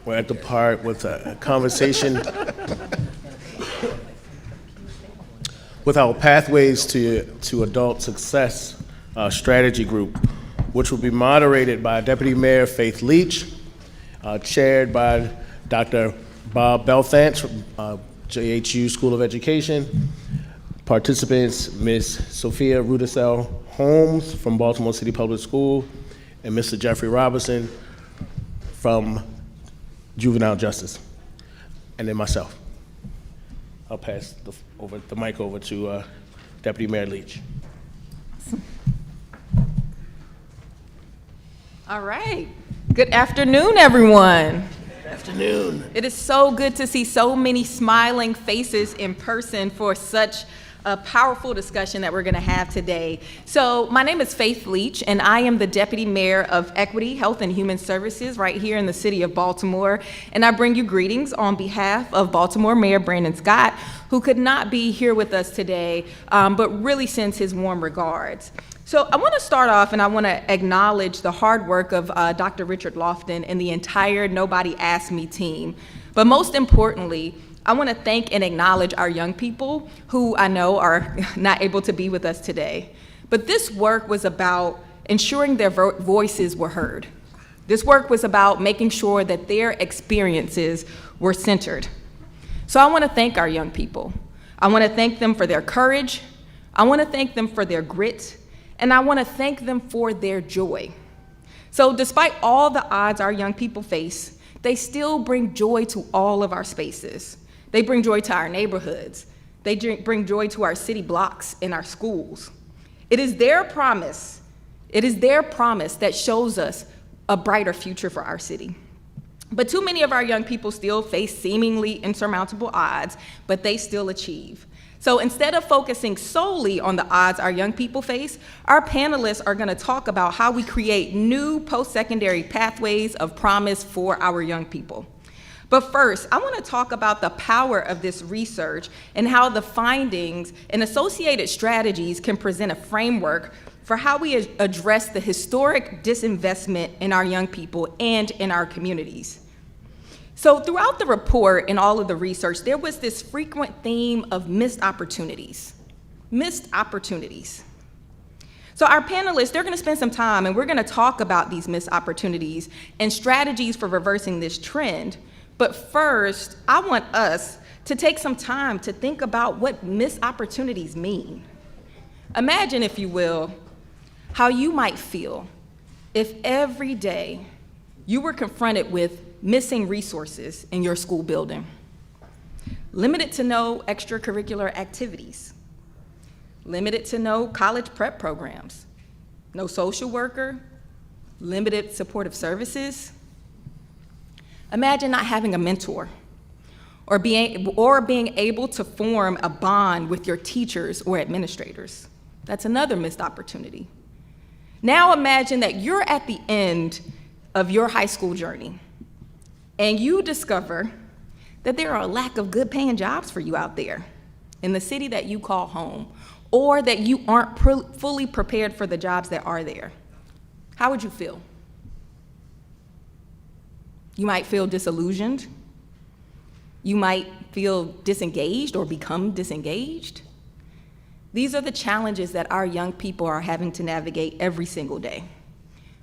We're at the part with a conversation with our Pathways to Adult Success strategy group, which will be moderated by Deputy Mayor Faith Leach, chaired by Dr. Bob Belfance from JHU School of Education. Participants, Ms. Sophia Rudisell Holmes from Baltimore City Public School, and Mr. Jeffrey Robinson from Juvenile Justice, and then myself. I'll pass the mic over to Deputy Mayor Leach. All right. Good afternoon, everyone. Good afternoon. It is so good to see so many smiling faces in person for such a powerful discussion that we're going to have today. So my name is Faith Leach, and I am the Deputy Mayor of Equity, Health, and Human Services right here in the city of Baltimore. And I bring you greetings on behalf of Baltimore Mayor Brandon Scott, who could not be here with us today, but really sends his warm regards. So I want to start off, and I want to acknowledge the hard work of Dr. Richard Lofton and the entire Nobody Asked Me team. But most importantly, I want to thank and acknowledge our young people who I know are not able to be with us today. But this work was about ensuring their voices were heard. This work was about making sure that their experiences were centered. So I want to thank our young people. I want to thank them for their courage. I want to thank them for their grit. And I want to thank them for their joy. So despite all the odds our young people face, they still bring joy to all of our spaces. They bring joy to our neighborhoods. They bring joy to our city blocks and our schools. It is their promise that shows us a brighter future for our city. But too many of our young people still face seemingly insurmountable odds, but they still achieve. So instead of focusing solely on the odds our young people face, our panelists are going to talk about how we create new post-secondary pathways of promise for our young people. But first, I want to talk about the power of this research and how the findings and associated strategies can present a framework for how we address the historic disinvestment in our young people and in our communities. So throughout the report and all of the research, there was this frequent theme of missed opportunities. Missed opportunities. So our panelists, they're going to spend some time and we're going to talk about these missed opportunities and strategies for reversing this trend. But first, I want us to take some time to think about what missed opportunities mean. Imagine, if you will, how you might feel if every day you were confronted with missing resources in your school building, limited to no extracurricular activities, limited to no college prep programs, no social worker, limited supportive services. Imagine not having a mentor or being able to form a bond with your teachers or administrators. That's another missed opportunity. Now imagine that you're at the end of your high school journey and you discover that there are a lack of good paying jobs for you out there in the city that you call home, or that you aren't fully prepared for the jobs that are there. How would you feel? You might feel disillusioned. You might feel disengaged or become disengaged. These are the challenges that our young people are having to navigate every single day.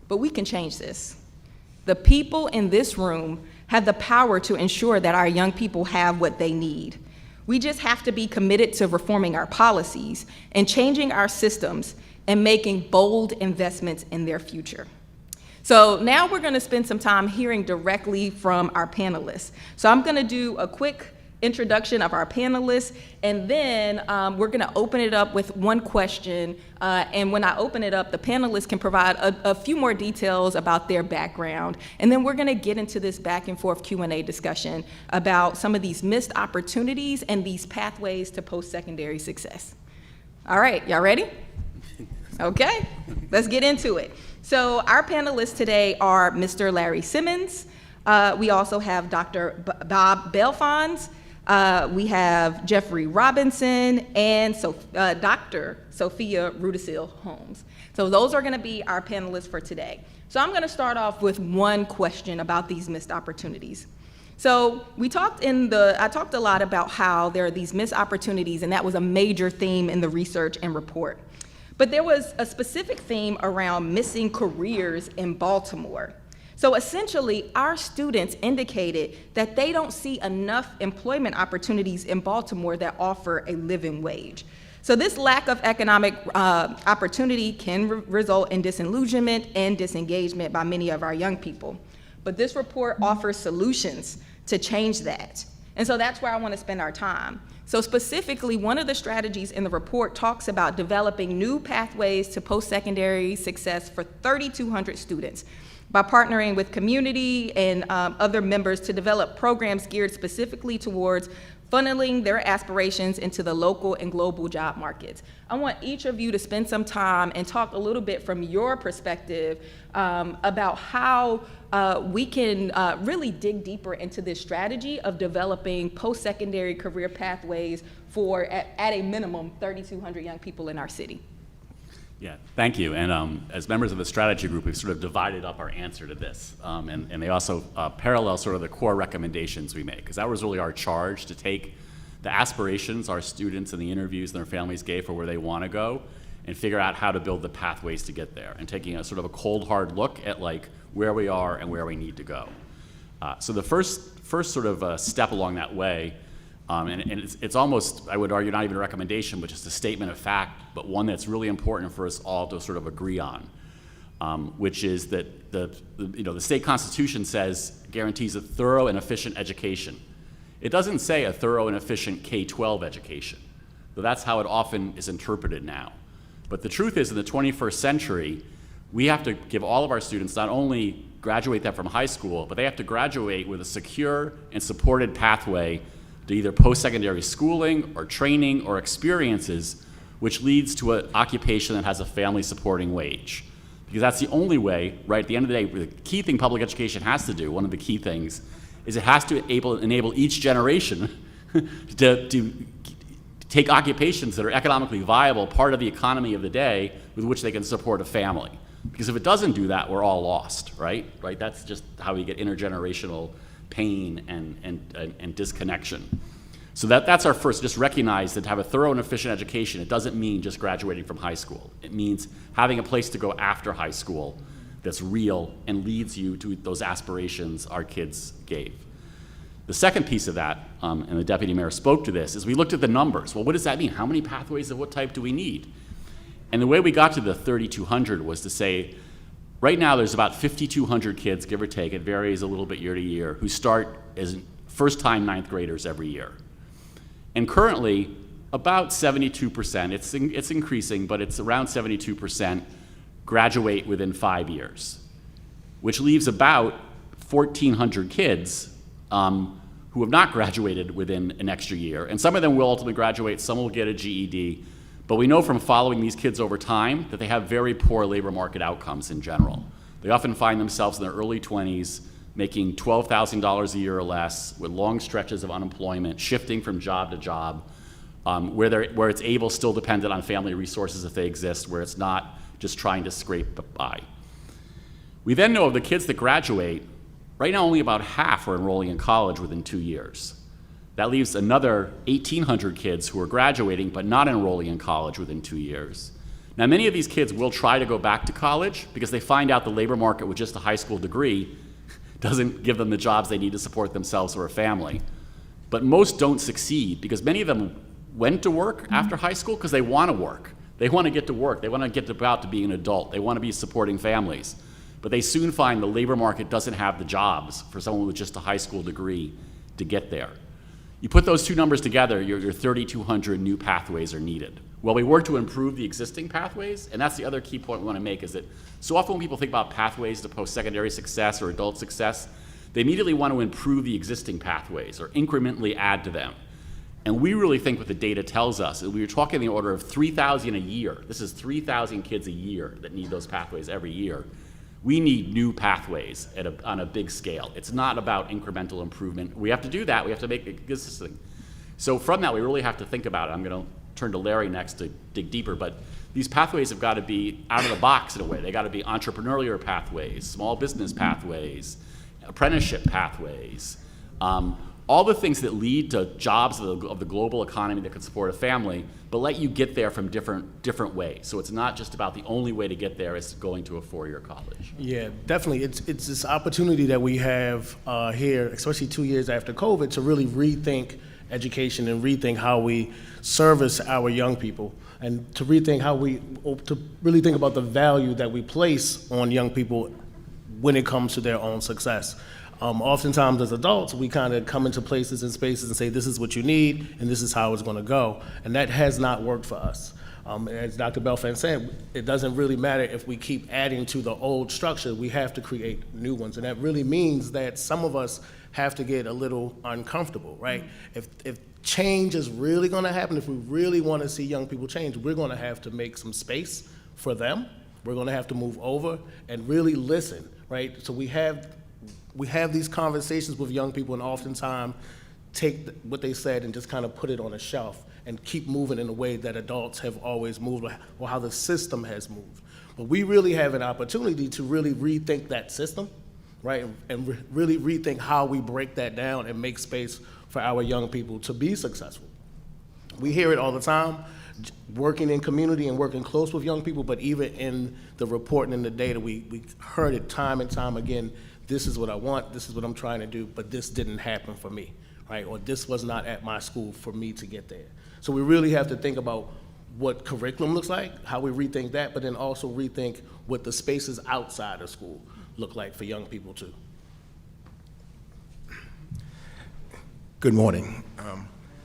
But we can change this. The people in this room have the power to ensure that our young people have what they need. We just have to be committed to reforming our policies and changing our systems and making bold investments in their future. So now we're going to spend some time hearing directly from our panelists. So I'm going to do a quick introduction of our panelists, and then we're going to open it up with one question. And when I open it up, the panelists can provide a few more details about their background. And then we're going to get into this back and forth Q&A discussion about some of these missed opportunities and these pathways to post-secondary success. All right, y'all ready? Okay, let's get into it. So our panelists today are Mr. Larry Simmons. We also have Dr. Bob Belfance, We have Jeffrey Robinson and Dr. Sophia Rudisil Holmes. So those are gonna be our panelists for today. So I'm gonna start off with one question about these missed opportunities. So I talked a lot about how there are these missed opportunities, and that was a major theme in the research and report. But there was a specific theme around missing careers in Baltimore. So essentially, our students indicated that they don't see enough employment opportunities in Baltimore that offer a living wage. So this lack of economic opportunity can result in disillusionment and disengagement by many of our young people. But this report offers solutions to change that. And so that's where I want to spend our time. So specifically, one of the strategies in the report talks about developing new pathways to post-secondary success for 3,200 students by partnering with community and other members to develop programs geared specifically towards funneling their aspirations into the local and global job markets. I want each of you to spend some time and talk a little bit from your perspective about how we can really dig deeper into this strategy of developing post-secondary career pathways for, at a minimum, 3,200 young people in our city. Yeah, thank you. And as members of the strategy group, we've sort of divided up our answer to this. And they also parallel sort of the core recommendations we make, because that was really our charge, to take the aspirations our students and the interviews and their families gave for where they want to go and figure out how to build the pathways to get there, and taking a sort of a cold, hard look at like where we are and where we need to go. So the first sort of step along that way, and it's almost, I would argue, not even a recommendation, but just a statement of fact, but one that's really important for us all to sort of agree on, which is that the state constitution guarantees a thorough and efficient education. It doesn't say a thorough and efficient K-12 education, though that's how it often is interpreted now. But the truth is, in the 21st century, we have to give all of our students not only graduate them from high school, but they have to graduate with a secure and supported pathway to either post-secondary schooling or training or experiences, which leads to an occupation that has a family-supporting wage. Because that's the only way, right, at the end of the day, the key thing public education has to do, one of the key things, is it has to enable each generation to take occupations that are economically viable, part of the economy of the day, with which they can support a family. Because if it doesn't do that, we're all lost, right? That's just how we get intergenerational pain and disconnection. So that's our first, just recognize that to have a thorough and efficient education, it doesn't mean just graduating from high school. It means having a place to go after high school that's real and leads you to those aspirations our kids gave. The second piece of that, and the deputy mayor spoke to this, is we looked at the numbers. Well, what does that mean? How many pathways of what type do we need? And the way we got to the 3,200 was to say, right now there's about 5,200 kids, give or take, it varies a little bit year to year, who start as first-time ninth graders every year. And currently, about 72%, it's increasing, but it's around 72%, graduate within 5 years, which leaves about 1,400 kids who have not graduated within an extra year. And some of them will ultimately graduate, some will get a GED, but we know from following these kids over time that they have very poor labor market outcomes in general. They often find themselves in their early 20s making $12,000 a year or less, with long stretches of unemployment, shifting from job to job, where it's able, still dependent on family resources if they exist, where it's not just trying to scrape by. We then know of the kids that graduate, right now only about half are enrolling in college within 2 years. That leaves another 1,800 kids who are graduating but not enrolling in college within 2 years. Now, many of these kids will try to go back to college because they find out the labor market with just a high school degree doesn't give them the jobs they need to support themselves or a family. But most don't succeed because many of them went to work after high school because they want to work. They want to get to work. They want to get about to being an adult. They want to be supporting families. But they soon find the labor market doesn't have the jobs for someone with just a high school degree to get there. You put those two numbers together, your 3,200 new pathways are needed. Well, we work to improve the existing pathways, and that's the other key point we want to make, is that so often when people think about pathways to post-secondary success or adult success, they immediately want to improve the existing pathways or incrementally add to them. And we really think what the data tells us, is we were talking in the order of 3,000 a year. This is 3,000 kids a year that need those pathways every year. We need new pathways on a big scale. It's not about incremental improvement. We have to do that. We have to make it consistent. So from that, we really have to think about it. I'm going to turn to Larry next to dig deeper, but these pathways have got to be out of the box in a way. They got to be entrepreneurial pathways, small business pathways, apprenticeship pathways, all the things that lead to jobs of the global economy that could support a family, but let you get there from different ways. So it's not just about the only way to get there is going to a four-year college. Yeah, definitely. It's this opportunity that we have here, especially 2 years after COVID, to really rethink education and rethink how we service our young people, and to rethink to really think about the value that we place on young people when it comes to their own success. Oftentimes as adults, we kind of come into places and spaces and say, this is what you need, and this is how it's going to go. And that has not worked for us. As Dr. Belfan said, it doesn't really matter if we keep adding to the old structure. We have to create new ones. And that really means that some of us have to get a little uncomfortable, right? If change is really going to happen, if we really want to see young people change, we're going to have to make some space for them. We're going to have to move over and really listen, right? So we have these conversations with young people, and oftentimes take what they said and just kind of put it on a shelf and keep moving in a way that adults have always moved, or how the system has moved. But we really have an opportunity to really rethink that system, right? And really rethink how we break that down and make space for our young people to be successful. We hear it all the time, working in community and working close with young people, but even in the reporting and the data, we heard it time and time again. This is what I want, this is what I'm trying to do, but this didn't happen for me, right? Or this was not at my school for me to get there. So we really have to think about what curriculum looks like, how we rethink that, but then also rethink what the spaces outside of school look like for young people too. Good morning.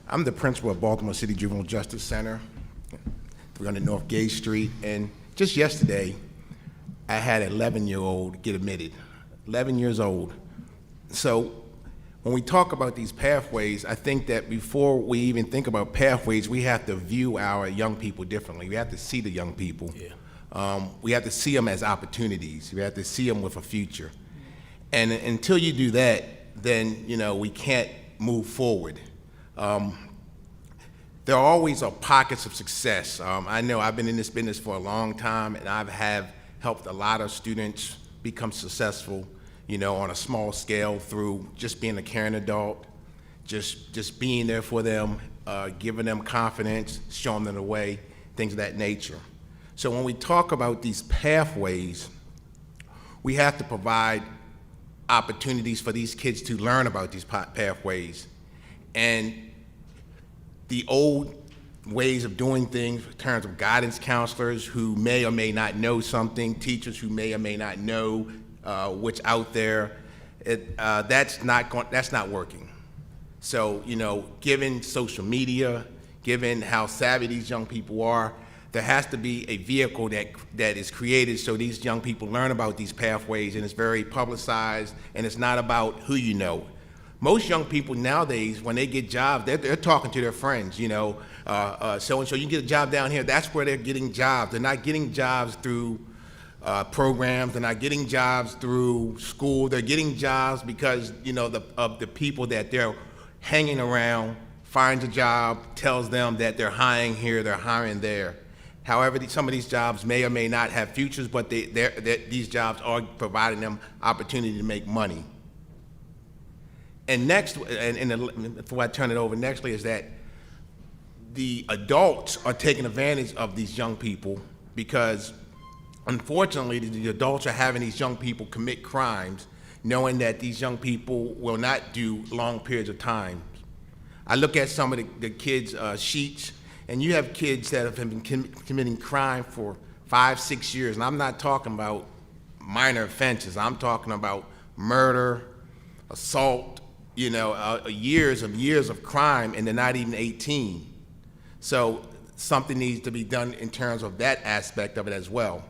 I'm the principal of Baltimore City Juvenile Justice Center, 300 North Gay Street, and just yesterday, I had an 11-year-old get admitted, 11 years old. So when we talk about these pathways, I think that before we even think about pathways, we have to view our young people differently. We have to see the young people. Yeah. We have to see them as opportunities. We have to see them with a future. And until you do that, then we can't move forward. There are always pockets of success. I know I've been in this business for a long time, and I have helped a lot of students become successful, on a small scale through just being a caring adult, just being there for them, giving them confidence, showing them the way, things of that nature. So when we talk about these pathways, we have to provide opportunities for these kids to learn about these pathways. And the old ways of doing things in terms of guidance counselors who may or may not know something, teachers who may or may not know what's out there, that's not working. So, given social media, given how savvy these young people are, there has to be a vehicle that is created so these young people learn about these pathways, and it's very publicized, and it's not about who you know. Most young people nowadays, when they get jobs, they're talking to their friends, so-and-so, you get a job down here, that's where they're getting jobs. They're not getting jobs through programs, they're not getting jobs through school, they're getting jobs because, of the people that they're hanging around, finds a job, tells them that they're hiring here, they're hiring there. However, some of these jobs may or may not have futures, but these jobs are providing them opportunity to make money. And next, before I turn it over, nextly is that the adults are taking advantage of these young people because, unfortunately, the adults are having these young people commit crimes, knowing that these young people will not do long periods of time. I look at some of the kids' sheets, and you have kids that have been committing crime for 5-6 years, and I'm not talking about minor offenses. I'm talking about murder, assault, years of crime, and they're not even 18. So something needs to be done in terms of that aspect of it as well.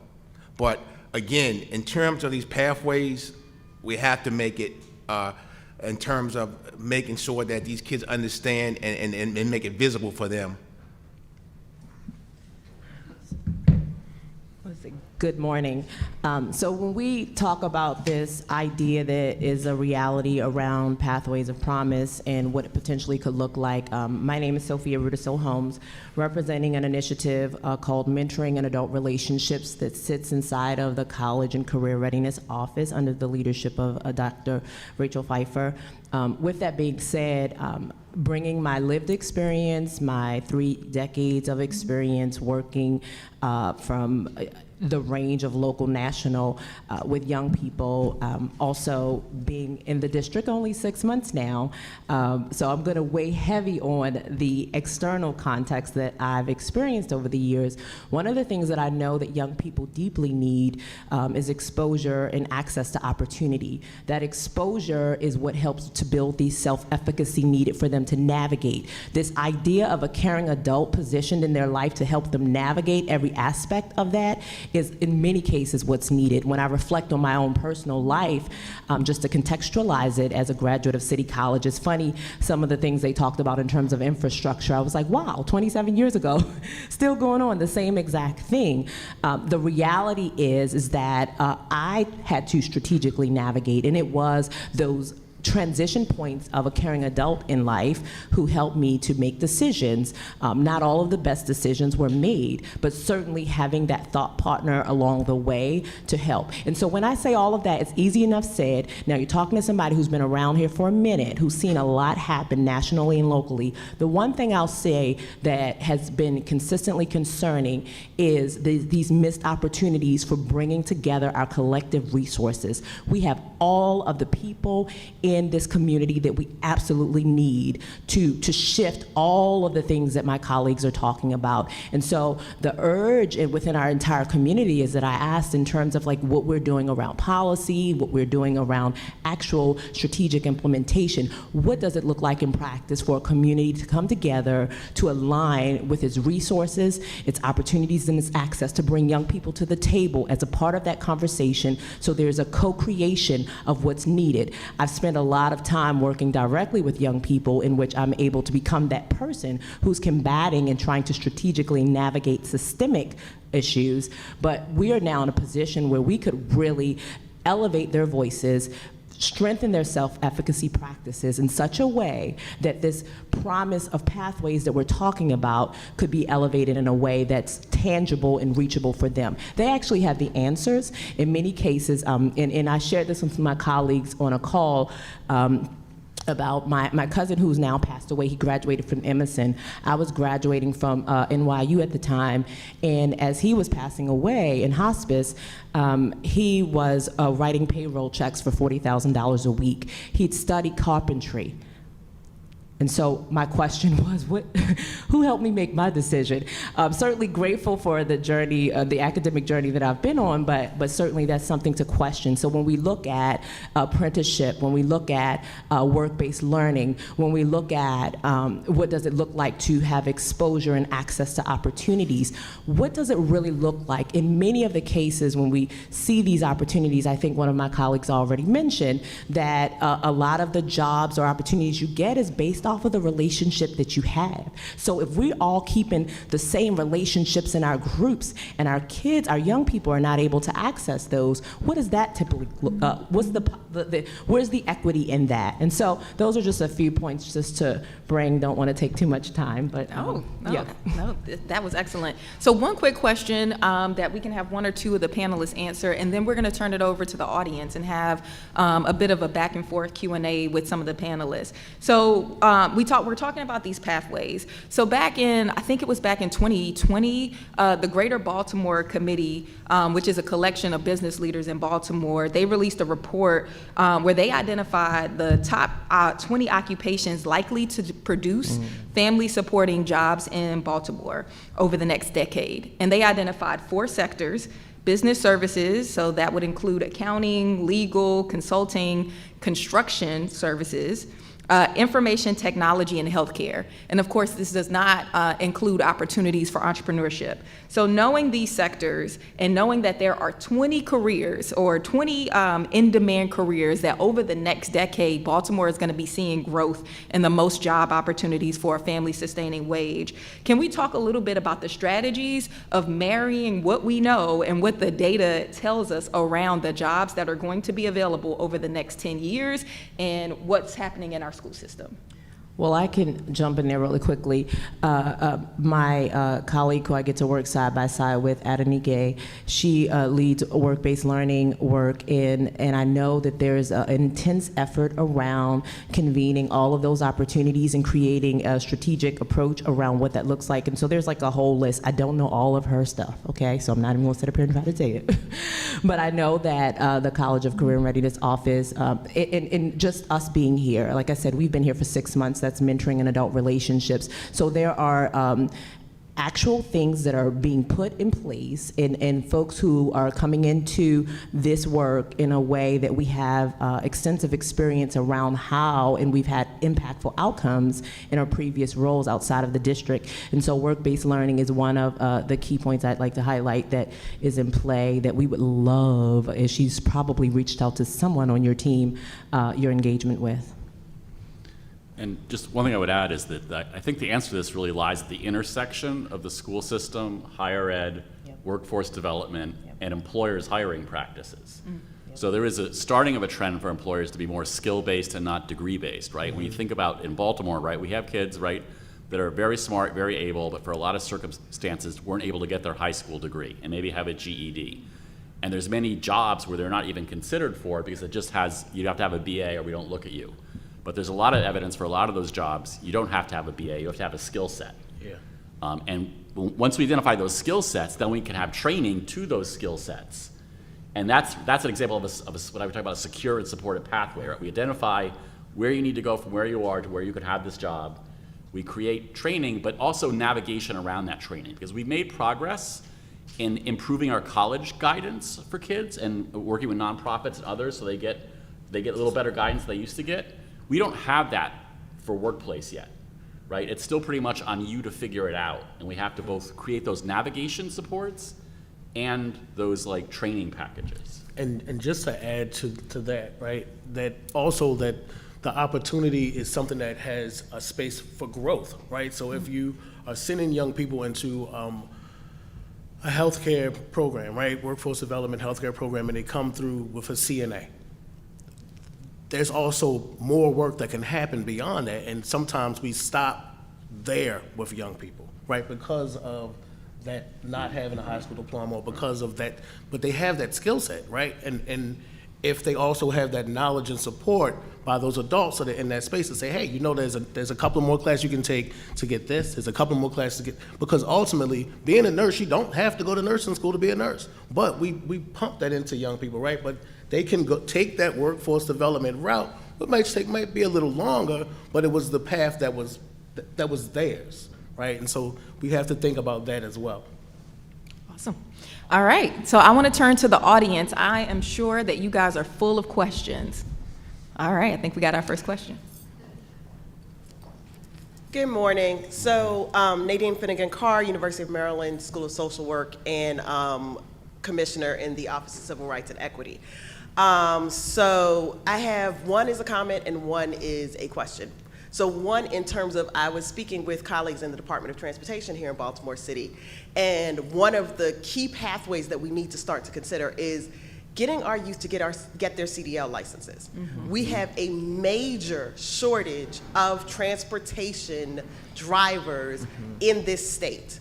But again, in terms of these pathways, we have to make it in terms of making sure that these kids understand and make it visible for them. Good morning. So when we talk about this idea that is a reality around pathways of promise and what it potentially could look like, my name is Sophia Rudisil Holmes, representing an initiative called Mentoring in Adult Relationships that sits inside of the College and Career Readiness Office under the leadership of Dr. Rachel Pfeiffer. With that being said, bringing my lived experience, my 3 decades of experience working from the range of local, national, with young people, also being in the district only 6 months now. So I'm gonna weigh heavy on the external context that I've experienced over the years. One of the things that I know that young people deeply need is exposure and access to opportunity. That exposure is what helps to build the self-efficacy needed for them to navigate. This idea of a caring adult positioned in their life to help them navigate every aspect of that is in many cases what's needed. When I reflect on my own personal life, just to contextualize it as a graduate of City College, it's funny some of the things they talked about in terms of infrastructure. I was like, wow, 27 years ago, still going on the same exact thing. The reality is that I had to strategically navigate, and it was those transition points of a caring adult in life who helped me to make decisions. Not all of the best decisions were made, but certainly having that thought partner along the way to help. And so when I say all of that, it's easy enough said. Now you're talking to somebody who's been around here for a minute, who's seen a lot happen nationally and locally. The one thing I'll say that has been consistently concerning is these missed opportunities for bringing together our collective resources. We have all of the people in this community that we absolutely need to shift all of the things that my colleagues are talking about. And so the urge within our entire community is that I asked in terms of like what we're doing around policy, what we're doing around actual strategic implementation. What does it look like in practice for a community to come together to align with its resources, its opportunities, and its access to bring young people to the table as a part of that conversation so there's a co-creation of what's needed. I've spent a lot of time working directly with young people in which I'm able to become that person who's combating and trying to strategically navigate systemic issues, but we are now in a position where we could really elevate their voices, strengthen their self-efficacy practices in such a way that this promise of pathways that we're talking about could be elevated in a way that's tangible and reachable for them. They actually have the answers in many cases, and I shared this with my colleagues on a call about my cousin who's now passed away. He graduated from Emerson. I was graduating from NYU at the time, and as he was passing away in hospice, he was writing payroll checks for $40,000 a week. He'd studied carpentry. And so my question was, who helped me make my decision? I'm certainly grateful for the journey, the academic journey that I've been on, but certainly that's something to question. So when we look at apprenticeship, when we look at work-based learning, when we look at what does it look like to have exposure and access to opportunities, what does it really look like? In many of the cases when we see these opportunities, I think one of my colleagues already mentioned that a lot of the jobs or opportunities you get is based off of the relationship that you have. So if we're all keeping the same relationships in our groups and our kids, our young people are not able to access those, what does that typically look, where's the equity in that? And so those are just a few points just to bring, don't want to take too much time, but No, yeah. that was excellent. So one quick question that we can have one or two of the panelists answer, and then we're going to turn it over to the audience and have a bit of a back and forth Q&A with some of the panelists. So we're talking about these pathways. So I think it was back in 2020, the Greater Baltimore Committee, which is a collection of business leaders in Baltimore, they released a report where they identified the top 20 occupations likely to produce family supporting jobs in Baltimore over the next decade. And they identified 4 sectors: business services, so that would include accounting, legal, consulting, construction services, information technology and healthcare. And of course, this does not include opportunities for entrepreneurship. So knowing these sectors and knowing that there are 20 careers or 20 in-demand careers that over the next decade, Baltimore is going to be seeing growth and the most job opportunities for a family-sustaining wage. Can we talk a little bit about the strategies of marrying what we know and what the data tells us around the jobs that are going to be available over the next 10 years and what's happening in our school system? Well, I can jump in there really quickly. My colleague who I get to work side by side with, Adenike, she leads work-based learning work, and I know that there's an intense effort around convening all of those opportunities and creating a strategic approach around what that looks like. And so there's like a whole list. I don't know all of her stuff, okay? So I'm not even gonna sit up here and try to say it. But I know that the College of Career and Readiness office, and just us being here, like I said, we've been here for 6 months. That's mentoring and adult relationships. So there are actual things that are being put in place, and folks who are coming into this work in a way that we have extensive experience around how, and we've had impactful outcomes in our previous roles outside of the district. And so work-based learning is one of the key points I'd like to highlight that is in play that we would love, as she's probably reached out to someone on your team, your engagement with. And just one thing I would add is that I think the answer to this really lies at the intersection of the school system, higher ed, workforce development, and employers' hiring practices. So there is a starting of a trend for employers to be more skill-based and not degree-based, right? When you think about in Baltimore, right, we have kids, right, that are very smart, very able, but for a lot of circumstances weren't able to get their high school degree and maybe have a GED. And there's many jobs where they're not even considered for it because it just has, you have to have a BA or we don't look at you. But there's a lot of evidence for a lot of those jobs, you don't have to have a BA, you have to have a skill set. Yeah. And once we identify those skill sets, then we can have training to those skill sets. And that's an example of what I would talk about a secure and supported pathway, right? We identify where you need to go from where you are to where you could have this job. We create training, but also navigation around that training, because we've made progress in improving our college guidance for kids and working with nonprofits and others so they get a little better guidance than they used to get. We don't have that for workplace yet, right? It's still pretty much on you to figure it out, and we have to both create those navigation supports and those like training packages. And just to add to that, right, that also that the opportunity is something that has a space for growth, right? So if you are sending young people into a healthcare program, right, workforce development healthcare program, and they come through with a CNA, there's also more work that can happen beyond that, and sometimes we stop there with young people, right, because of that not having a high school diploma, or because of that, but they have that skill set, right, and if they also have that knowledge and support by those adults that are in that space to say, hey, you know, there's a couple more classes you can take to get this, there's a couple more classes to get, because ultimately, being a nurse, you don't have to go to nursing school to be a nurse, but we pump that into young people, right, but they can go take that workforce development route. It might be a little longer, but it was the path that was theirs, right? And so we have to think about that as well. Awesome. All right, so I want to turn to the audience. I am sure that you guys are full of questions. All right, I think we got our first question. Good morning. So Nadine Finnegan-Carr, University of Maryland School of Social Work, and Commissioner in the Office of Civil Rights and Equity. So I have one is a comment and one is a question. So one in terms of, I was speaking with colleagues in the Department of Transportation here in Baltimore City, and one of the key pathways that we need to start to consider is getting our youth to get their CDL licenses. Mm-hmm. We have a major shortage of transportation drivers in this state.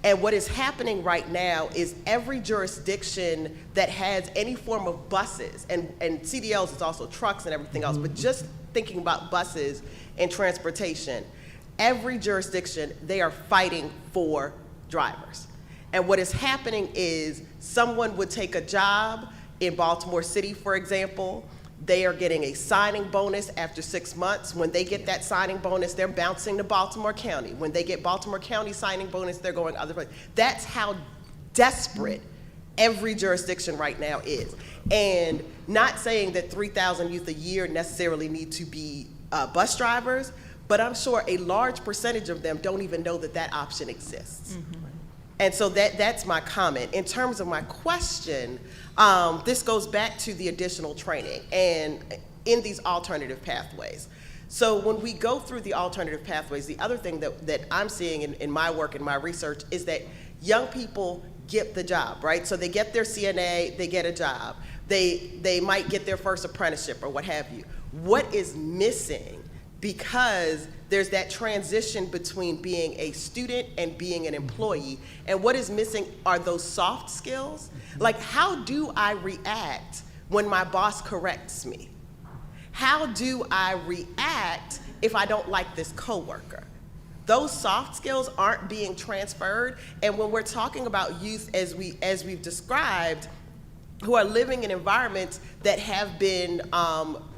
And what is happening right now is every jurisdiction that has any form of buses, and CDLs is also trucks and everything else, but just thinking about buses and transportation, every jurisdiction, they are fighting for drivers. And what is happening is someone would take a job in Baltimore City, for example. They are getting a signing bonus after 6 months. When they get that signing bonus, they're bouncing to Baltimore County. When they get Baltimore County signing bonus, they're going other places. That's how desperate every jurisdiction right now is. And not saying that 3,000 youth a year necessarily need to be bus drivers, but I'm sure a large percentage of them don't even know that that option exists. And so that's my comment. In terms of my question, this goes back to the additional training and in these alternative pathways. So when we go through the alternative pathways, the other thing that I'm seeing in my work and my research is that young people get the job, right? So they get their CNA, they get a job. They might get their first apprenticeship or what have you. What is missing, because there's that transition between being a student and being an employee, and what is missing are those soft skills. Like, how do I react when my boss corrects me? How do I react if I don't like this coworker? Those soft skills aren't being transferred, and when we're talking about youth as we've described, who are living in environments that have been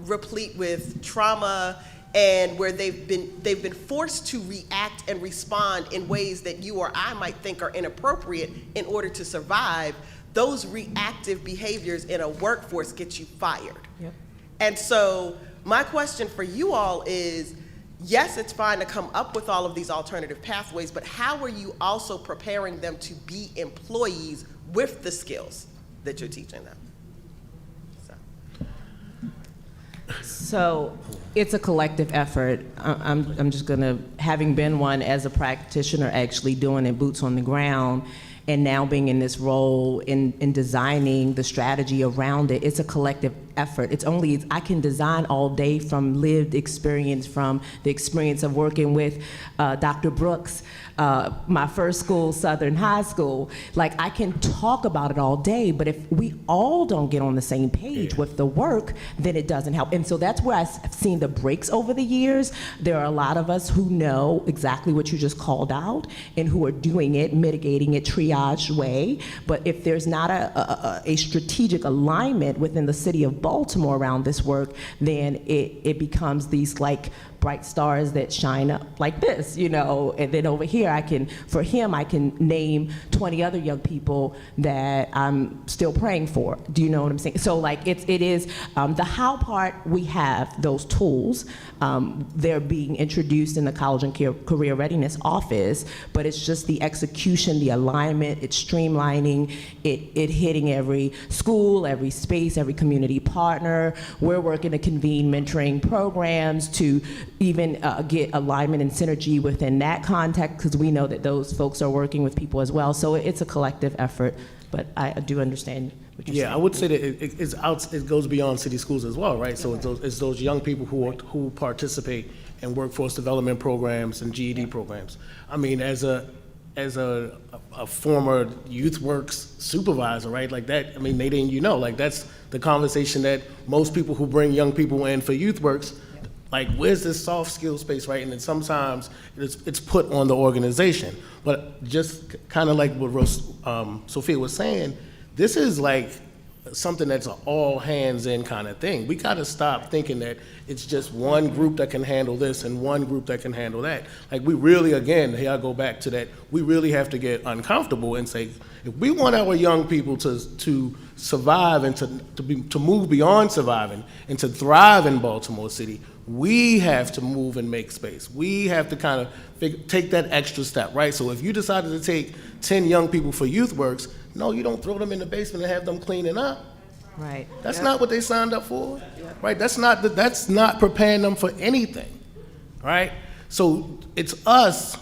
replete with trauma and where they've been forced to react and respond in ways that you or I might think are inappropriate in order to survive, those reactive behaviors in a workforce get you fired. Yep. And so my question for you all is, yes, it's fine to come up with all of these alternative pathways, but how are you also preparing them to be employees with the skills that you're teaching them? So it's a collective effort. I'm just gonna, having been one as a practitioner, actually doing it boots on the ground, and now being in this role in designing the strategy around it, it's a collective effort. I can design all day from lived experience, from the experience of working with Dr. Brooks, my first school, Southern High School. Like, I can talk about it all day, but if we all don't get on the same page with the work, then it doesn't help. And so that's where I've seen the breaks over the years. There are a lot of us who know exactly what you just called out and who are doing it, mitigating it, triage way. But if there's not a strategic alignment within the city of Baltimore around this work, then it becomes these like bright stars that shine up like this, you know, and then over here I can name 20 other young people that I'm still praying for. Do you know what I'm saying? So like it is the how part, we have those tools. They're being introduced in the College and Career Readiness Office, but it's just the execution, the alignment, it's streamlining, it hitting every school, every space, every community partner. We're working to convene mentoring programs to even get alignment and synergy within that context, because we know that those folks are working with people as well. So it's a collective effort, but I do understand what you're saying. Yeah, I would say that it goes beyond city schools as well, right? So it's those young people who participate in workforce development programs and GED programs. I mean, as a former Youth Works supervisor, right? Like that, I mean, Nadine, you know, like that's the conversation that most people who bring young people in for Youth Works, like, where's this soft skill space, right? And then sometimes it's put on the organization. But just kind of like what Sophia was saying, this is like something that's an all hands in kind of thing. We gotta stop thinking that it's just one group that can handle this and one group that can handle that. Like, we really, again, here I go back to that, we really have to get uncomfortable and say, if we want our young people to survive and to move beyond surviving and to thrive in Baltimore City, we have to move and make space. We have to kind of take that extra step, right? So if you decided to take 10 young people for Youth Works, no, you don't throw them in the basement and have them cleaning up. Right. That's not what they signed up for, right? That's not preparing them for anything, right? So it's us,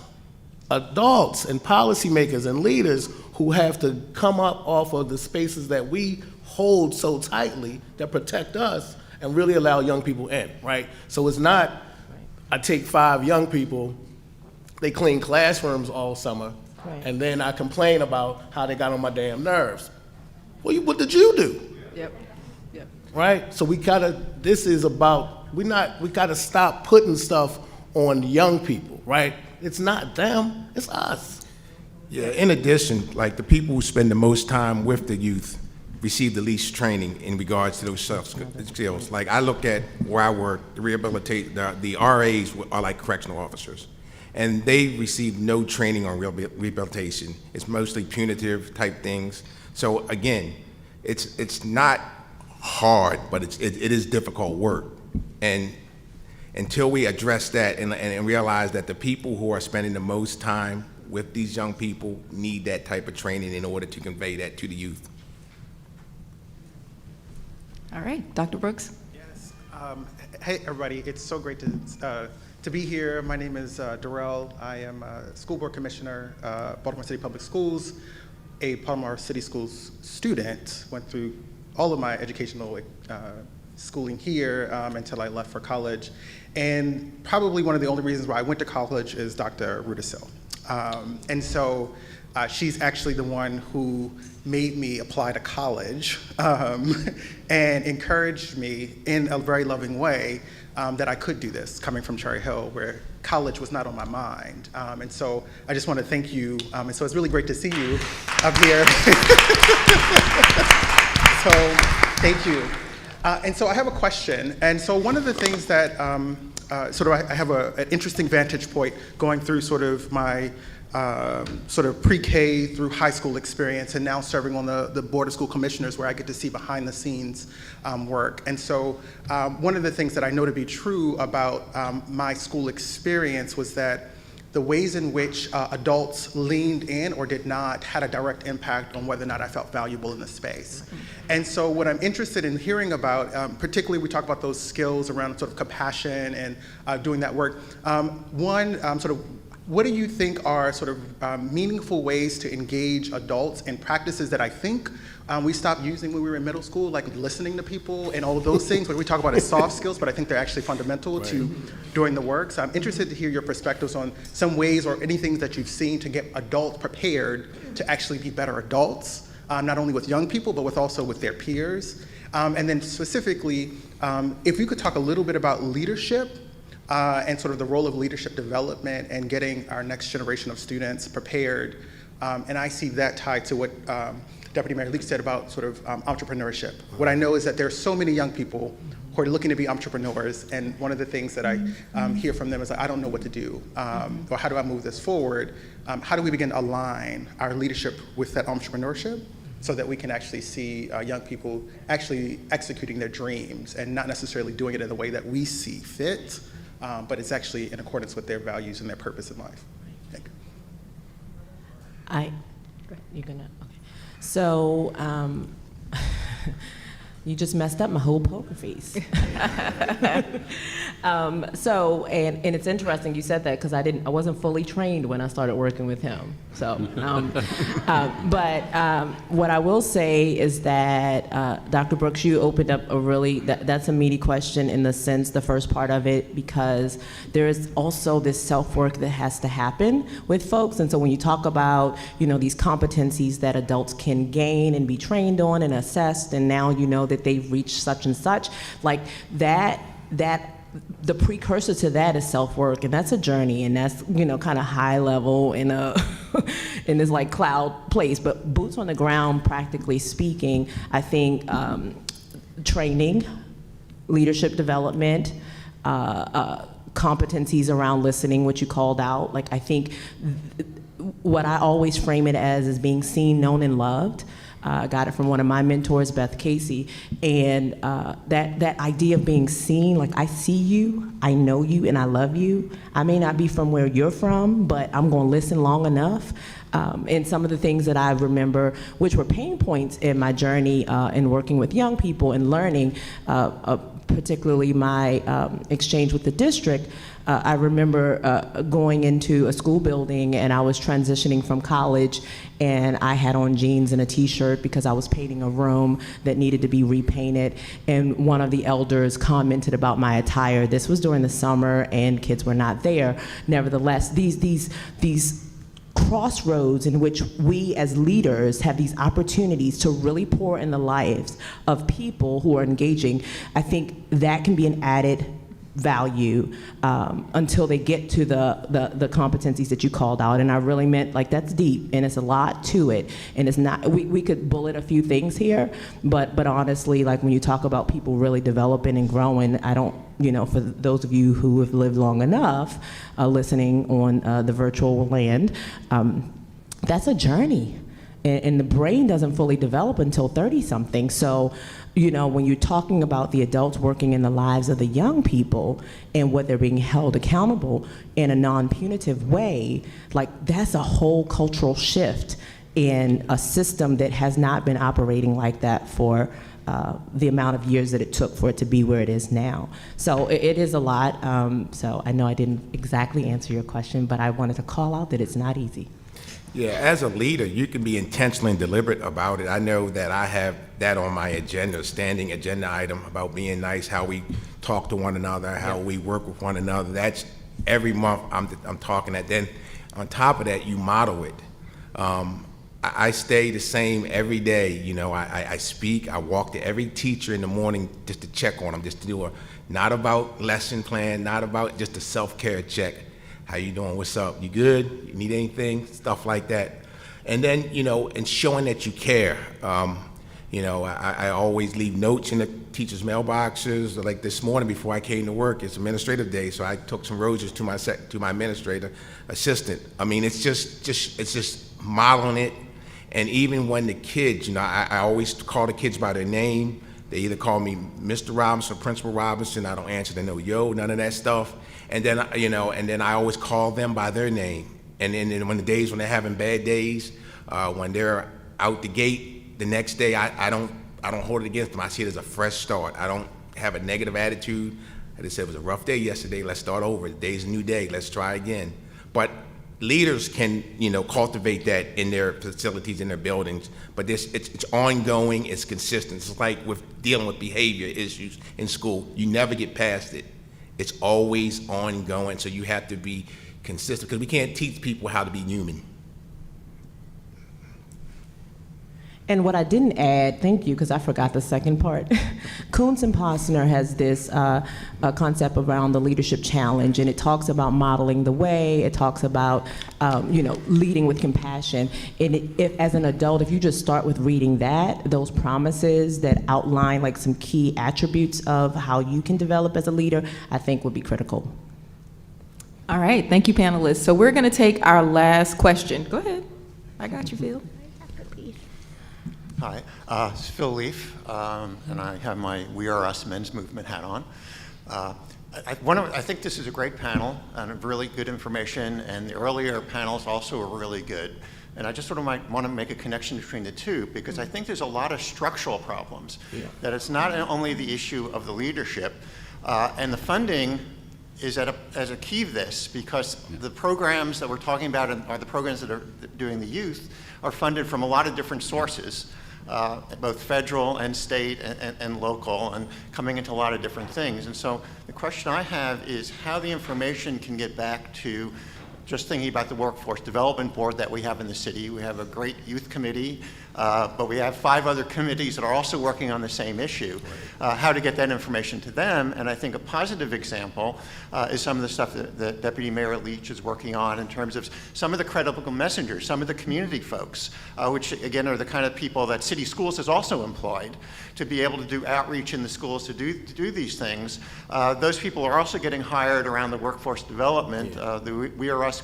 adults and policymakers and leaders, who have to come up off of the spaces that we hold so tightly that protect us and really allow young people in, right? So it's not, I take 5 young people, they clean classrooms all summer, Right. and then I complain about how they got on my damn nerves. Well, what did you do? Yep. Right? So we gotta stop putting stuff on young people, right? It's not them, it's us. Yeah, in addition, like the people who spend the most time with the youth receive the least training in regards to those soft skills. Like, I look at where I work, the RAs are like correctional officers, and they receive no training on rehabilitation. It's mostly punitive type things. So again, it's not hard, but it is difficult work. And until we address that and realize that the people who are spending the most time with these young people need that type of training in order to convey that to the youth. All right, Dr. Brooks? Yes. Hey, everybody. It's so great to be here. My name is Darrell. I am a school board commissioner, Baltimore City Public Schools, a Baltimore City Schools student. Went through all of my educational schooling here until I left for college. And probably one of the only reasons why I went to college is Dr. Rudisil. And so she's actually the one who made me apply to college and encouraged me in a very loving way that I could do this, coming from Cherry Hill, where college was not on my mind. And so I just want to thank you. And so it's really great to see you up here. So thank you. And so I have a question. And so one of the things that I have an interesting vantage point going through sort of my sort of pre-K through high school experience, and now serving on the Board of School Commissioners, where I get to see behind the scenes work. And so one of the things that I know to be true about my school experience was that the ways in which adults leaned in or did not had a direct impact on whether or not I felt valuable in the space. And so what I'm interested in hearing about, particularly we talk about those skills around sort of compassion and doing that work. What do you think are sort of meaningful ways to engage adults in practices that I think we stopped using when we were in middle school, like listening to people and all of those things, what we talk about as soft skills, but I think they're actually fundamental to doing the work. So I'm interested to hear your perspectives on some ways or anything that you've seen to get adults prepared to actually be better adults, not only with young people, but also with their peers. And then specifically, if you could talk a little bit about leadership, and sort of the role of leadership development and getting our next generation of students prepared. And I see that tied to what Deputy Mayor Leach said about sort of entrepreneurship. What I know is that there are so many young people who are looking to be entrepreneurs, and one of the things that I hear from them is, I don't know what to do, or how do I move this forward? How do we begin to align our leadership with that entrepreneurship, so that we can actually see young people actually executing their dreams and not necessarily doing it in the way that we see fit, but it's actually in accordance with their values and their purpose in life. Thank you. You're gonna, okay. So, you just messed up my whole poker face. And it's interesting you said that, because I wasn't fully trained when I started working with him. So, what I will say is that Dr. Brooks, you opened up that's a meaty question in the sense, the first part of it, because there is also this self-work that has to happen with folks. And so when you talk about, these competencies that adults can gain and be trained on and assessed, and now that they've reached such and such, like that the precursor to that is self-work, and that's a journey, and that's kind of high level in a in this like cloud place, but boots on the ground, practically speaking, I think training, leadership development, competencies around listening, which you called out. Like, I think what I always frame it as is being seen, known, and loved. I got it from one of my mentors, Beth Casey, and that idea of being seen, like, I see you, I know you, and I love you. I may not be from where you're from, but I'm gonna listen long enough. And some of the things that I remember, which were pain points in my journey in working with young people and learning, particularly my exchange with the district, I remember going into a school building, and I was transitioning from college, and I had on jeans and a t-shirt because I was painting a room that needed to be repainted, and one of the elders commented about my attire. This was during the summer and kids were not there. Nevertheless, these crossroads in which we as leaders have these opportunities to really pour in the lives of people who are engaging, I think that can be an added value until they get to the competencies that you called out. And I really meant, like, that's deep, and it's a lot to it, and it's not, we could bullet a few things here, but honestly, like, when you talk about people really developing and growing, I don't, for those of you who have lived long enough listening on the virtual land, that's a journey. and the brain doesn't fully develop until 30-something. So, you know, when you're talking about the adults working in the lives of the young people and what they're being held accountable in a non-punitive way, like that's a whole cultural shift in a system that has not been operating like that for the amount of years that it took for it to be where it is now. So it is a lot. So I know I didn't exactly answer your question, but I wanted to call out that it's not easy. Yeah, as a leader, you can be intentional and deliberate about it. I know that I have that on my agenda, standing agenda item about being nice, how we talk to one another, how we work with one another. That's every month I'm talking that. Then on top of that, you model it. I stay the same every day. You know, I speak, I walk to every teacher in the morning just to check on them, just to do not about lesson plan, not about just a self-care check. How you doing? What's up? You good? You need anything? Stuff like that. And then, you know, and showing that you care. You know, I always leave notes in the teachers' mailboxes. Like this morning before I came to work, it's administrative day, so I took some roses to my administrator assistant. I mean, it's just modeling it. And even when the kids, you know, I always call the kids by their name. They either call me Mr. Robinson, Principal Robinson. I don't answer the no, yo, none of that stuff. And then, you know, and then I always call them by their name. And then when they're having bad days, when they're out the gate the next day, I don't hold it against them. I see it as a fresh start. I don't have a negative attitude. I just said it was a rough day yesterday. Let's start over. Today's a new day. Let's try again. But leaders can, you know, cultivate that in their facilities, in their buildings, but it's ongoing, it's consistent. It's like with dealing with behavior issues in school. You never get past it. It's always ongoing, so you have to be consistent, because we can't teach people how to be human. And what I didn't add, thank you, because I forgot the second part. Kuntz and Posner has this concept around the leadership challenge, and it talks about modeling the way. It talks about, you know, leading with compassion. And if, as an adult, if you just start with reading that, those promises that outline like some key attributes of how you can develop as a leader, I think would be critical. All right, thank you, panelists. So we're going to take our last question. Go ahead. I got you, Phil. Hi, it's Phil Leaf, and I have my We Are Us men's movement hat on. I think this is a great panel and really good information, and the earlier panels also are really good. And I just sort of might want to make a connection between the two, because I think there's a lot of structural problems, that it's not only the issue of the leadership, and the funding is as a key of this, because the programs that we're talking about are the programs that are doing the youth are funded from a lot of different sources. Both federal and state and local, and coming into a lot of different things. And so the question I have is how the information can get back to just thinking about the workforce development board that we have in the city. We have a great youth committee, but we have 5 other committees that are also working on the same issue. How to get that information to them, and I think a positive example is some of the stuff that Deputy Mayor Leach is working on in terms of some of the credible messengers, some of the community folks, which again are the kind of people that City Schools has also employed to be able to do outreach in the schools to do these things. Those people are also getting hired around the workforce development. The We Are Us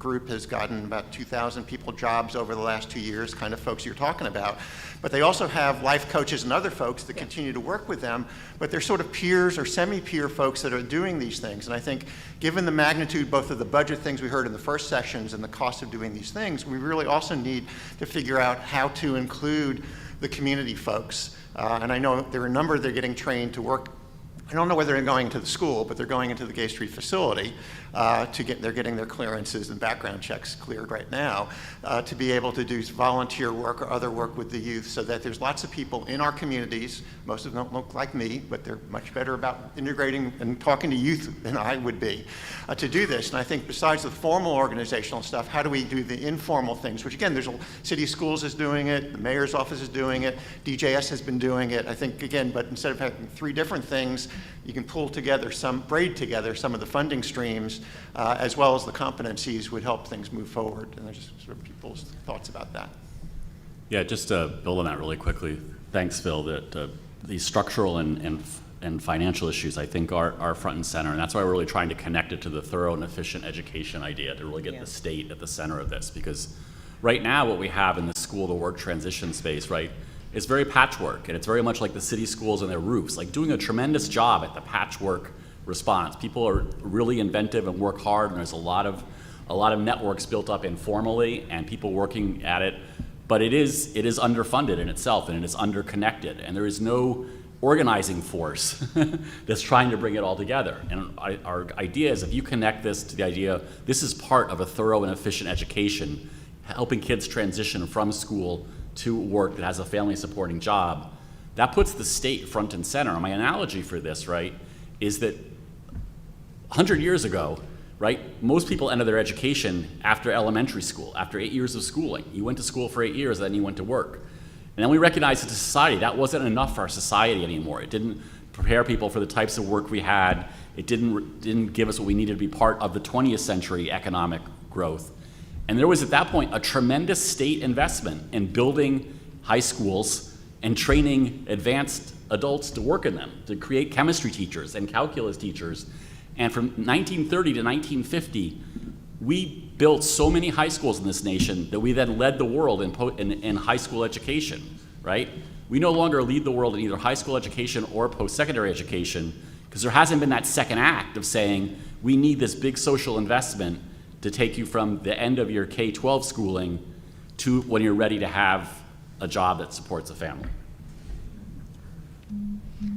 group has gotten about 2,000 people jobs over the last 2 years, kind of folks you're talking about. But they also have life coaches and other folks that continue to work with them, but they're sort of peers or semi-peer folks that are doing these things. And I think given the magnitude both of the budget things we heard in the first sessions and the cost of doing these things, we really also need to figure out how to include the community folks. And I know there are a number that are getting trained to work. I don't know whether they're going to the school, but they're going into the Gay Street facility they're getting their clearances and background checks cleared right now to be able to do volunteer work or other work with the youth, so that there's lots of people in our communities. Most of them don't look like me, but they're much better about integrating and talking to youth than I would be to do this. And I think besides the formal organizational stuff, how do we do the informal things, which again, City Schools is doing it, the mayor's office is doing it, DJS has been doing it, I think, again, but instead of having 3 different things, you can braid together some of the funding streams, as well as the competencies would help things move forward. And there's just sort of people's thoughts about that. Yeah, just to build on that really quickly. Thanks, Phil. That these structural and financial issues, I think, are front and center, and that's why we're really trying to connect it to the thorough and efficient education idea, to really get the state at the center of this, because Right now, what we have in the school to work transition space, right, is very patchwork, and it's very much like the city schools and their roofs, like doing a tremendous job at the patchwork response. People are really inventive and work hard, and there's a lot of networks built up informally and people working at it, but it is underfunded in itself, and it is underconnected, and there is no organizing force that's trying to bring it all together. And our idea is, if you connect this to the idea, this is part of a thorough and efficient education, helping kids transition from school to work that has a family supporting job, that puts the state front and center. And my analogy for this, right, is that 100 years ago, right, most people ended their education after elementary school, after 8 years of schooling. You went to school for 8 years, then you went to work. And then we recognized as a society that wasn't enough for our society anymore. It didn't prepare people for the types of work we had. It didn't give us what we needed to be part of the 20th century economic growth. And there was at that point a tremendous state investment in building high schools and training advanced adults to work in them, to create chemistry teachers and calculus teachers. And from 1930 to 1950, we built so many high schools in this nation that we then led the world in high school education, right? We no longer lead the world in either high school education or post-secondary education, because there hasn't been that second act of saying, we need this big social investment to take you from the end of your K-12 schooling to when you're ready to have a job that supports a family.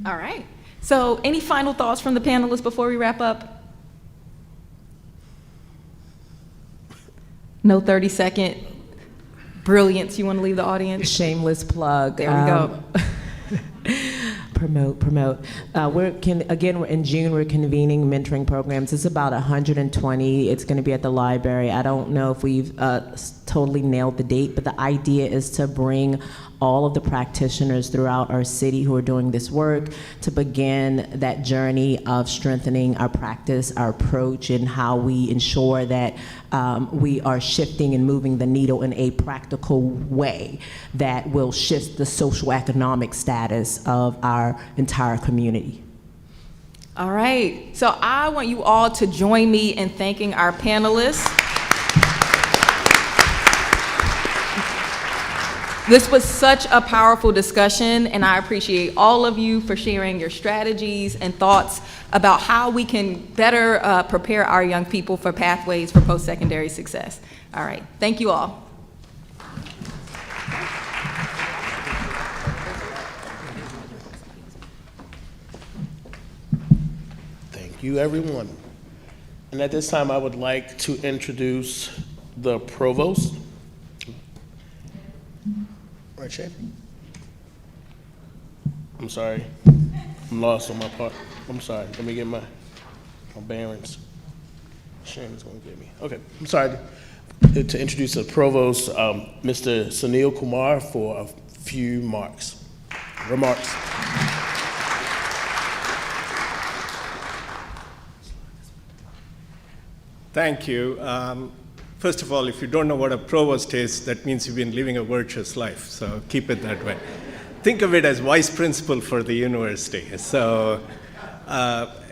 All right. So any final thoughts from the panelists before we wrap up? No 30-second brilliance you want to leave the audience? Shameless plug. There we go. Promote. We're in June, we're convening mentoring programs. It's about 120. It's going to be at the library. I don't know if we've totally nailed the date, but the idea is to bring all of the practitioners throughout our city who are doing this work to begin that journey of strengthening our practice, our approach, and how we ensure that we are shifting and moving the needle in a practical way that will shift the social economic status of our entire community. All right. So I want you all to join me in thanking our panelists. This was such a powerful discussion, and I appreciate all of you for sharing your strategies and thoughts about how we can better prepare our young people for pathways for post-secondary success. All right, thank you all. Thank you, everyone. And at this time, I would like to introduce the provost. Right, Chef? I'm sorry. I'm lost on my part. I'm sorry. Let me get my bearings. Sharon's going to get me. Okay. I'm sorry to introduce the provost, Mr. Sunil Kumar, for a few remarks. Thank you. First of all, if you don't know what a provost is, that means you've been living a virtuous life, so keep it that way. Think of it as vice principal for the university. So,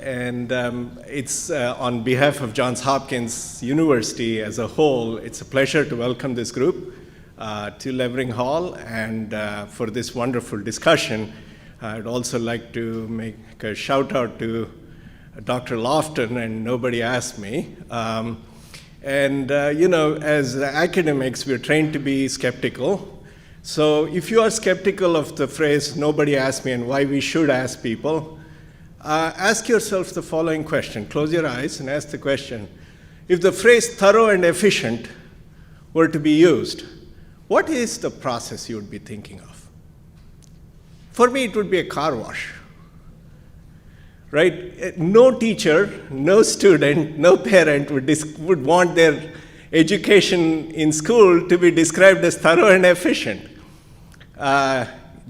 it's on behalf of Johns Hopkins University as a whole, it's a pleasure to welcome this group to Levering Hall and for this wonderful discussion. I'd also like to make a shout out to Dr. Lofton, and nobody asked me. As academics, we're trained to be skeptical. So if you are skeptical of the phrase, nobody asked me, and why we should ask people, ask yourself the following question. Close your eyes and ask the question. If the phrase thorough and efficient were to be used, what is the process you would be thinking of? For me, it would be a car wash. Right? No teacher, no student, no parent would want their education in school to be described as thorough and efficient.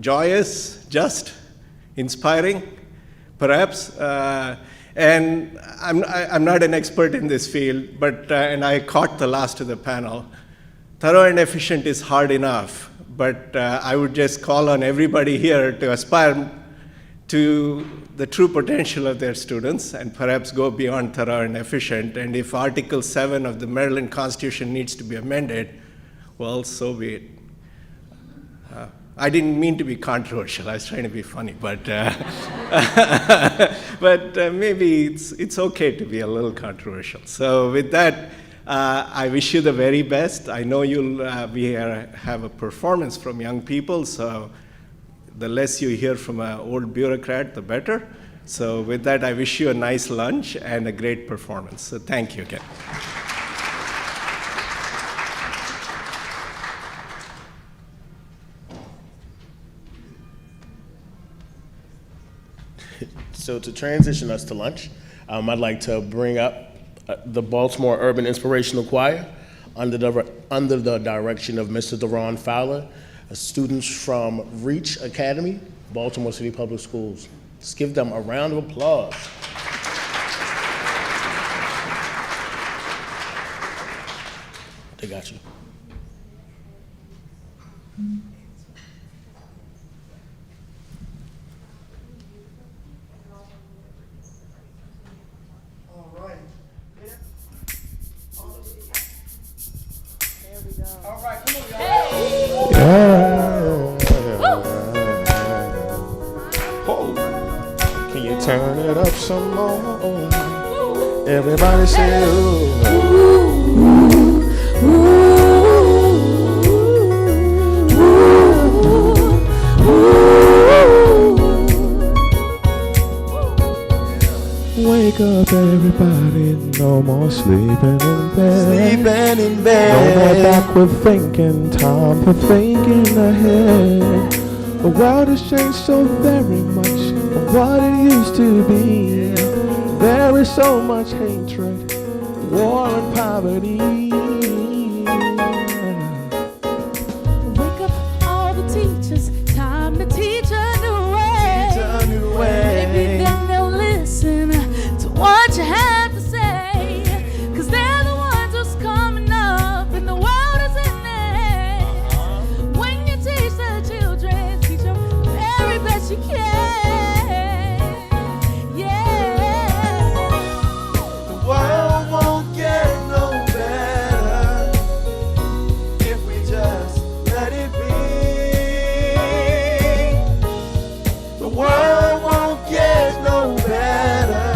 Joyous, just, inspiring, perhaps. And I'm not an expert in this field, but and I caught the last of the panel. Thorough and efficient is hard enough, but I would just call on everybody here to aspire to the true potential of their students and perhaps go beyond thorough and efficient. And if Article 7 of the Maryland Constitution needs to be amended, well, so be it. I didn't mean to be controversial. I was trying to be funny, but maybe it's okay to be a little controversial. So with that, I wish you the very best. I know you'll have a performance from young people, so the less you hear from an old bureaucrat, the better. So with that, I wish you a nice lunch and a great performance. So thank you again. So to transition us to lunch, I'd like to bring up the Baltimore Urban Inspirational Choir under the direction of Mr. Deron Fowler, students from Reach Academy, Baltimore City Public Schools. Let's give them a round of applause. They got you. Can you turn it up some more? Everybody say wake up everybody, no more sleeping in bed. Sleeping in bed. No more backward thinking, time for thinking ahead. The world has changed so very much from what it used to be. There is so much hatred, war and poverty. Wake up all the teachers, time to teach a new way. Teach a new way. Maybe then they'll listen to what you have to say. 'Cause they're the ones who's coming up and the world is in their hands. When you teach the children, teach them the very best you can. The world won't get no better if we just let it be. The world won't get no better.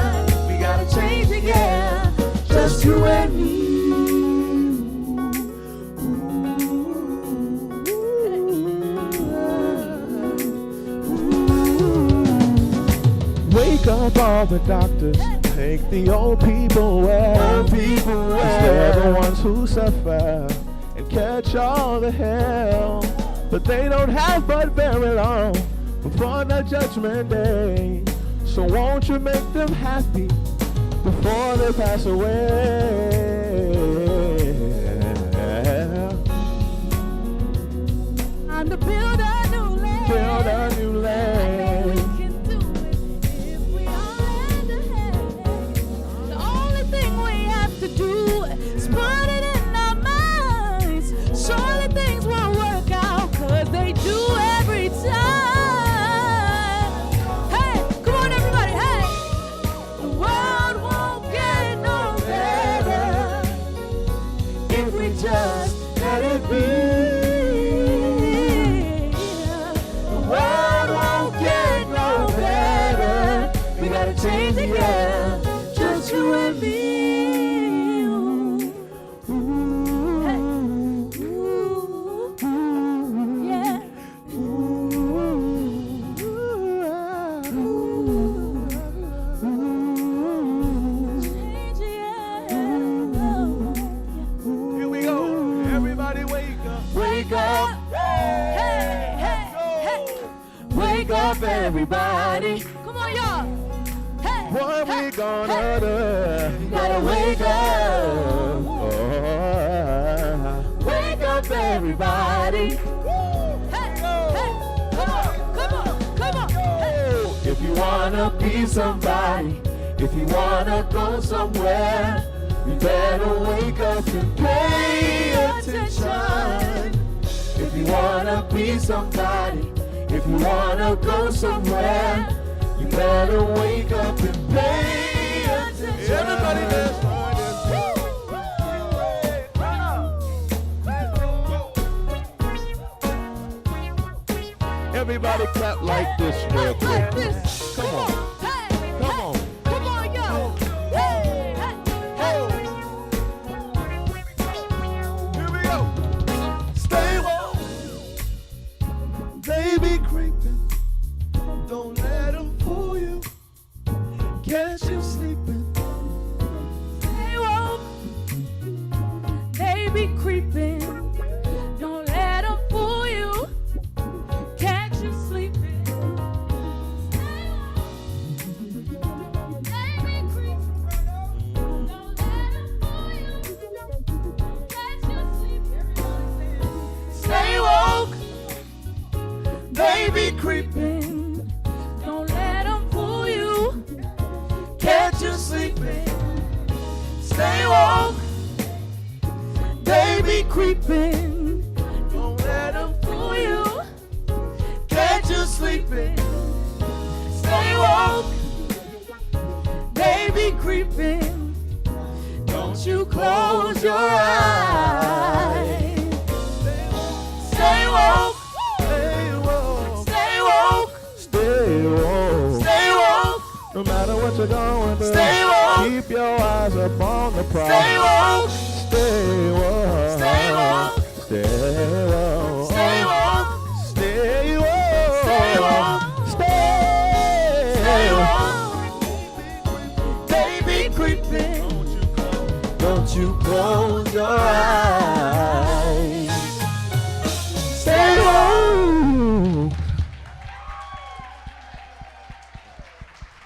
We gotta change it, yeah. Just you and me. Wake up all the doctors, take the old people away. They're the ones who suffer and catch all the hell. But they don't have but very long before the judgment day. So won't you make them happy before they pass away? Time to build a new land. Build a new I land. know we can do it if we all lend a hand. The only thing we have to do is put it in our minds. Surely things will work out, 'cause they do every time. Hey, come on everybody, hey! The world won't get no better If we just let it be. The world won't get no better. We gotta change it, yeah. Just you and me. Hey. Yeah. Here we go. Everybody wake up. Wake up. Hey, hey, hey. Wake up, everybody. Come on, y'all. Hey. What hey, we gonna hey. do? Gotta wake up. Oh, wake up, everybody. Hey, hey. Come on, come on, come on. Hey. If you wanna be somebody, if you wanna go somewhere, you better wake up and pay attention. If you wanna be somebody, if you wanna go somewhere, you better wake up and pay attention. Everybody dance. Everybody clap like this real quick. Like this. Come on. Hey, Come on. come on, yo. Hey, hey, Here we go. Stay woke. They be creeping. Don't let them fool you. Catch you sleeping. Stay woke. They be creeping. Don't let them fool you. Catch you sleeping. They be creeping. Don't let them fool you. Catch you sleeping. Stay woke. They be creeping. Don't let them fool you. Catch you sleeping. Stay woke. They be creeping. Don't let them fool you. Catch you sleeping. Stay woke. They be creeping. Don't you close your eyes. Stay woke. Stay woke. Stay woke. Stay woke. Stay woke. No matter what you're going through, stay woke. Keep your eyes up on the prize. Stay woke. Stay woke. Stay woke. Stay woke. Stay woke. Stay woke. Stay woke. Stay woke. They be creeping. Don't you close your eyes. Stay woke.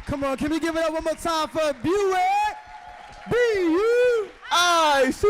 Come on, can we give it up one more time for Buick? B-U-I-C.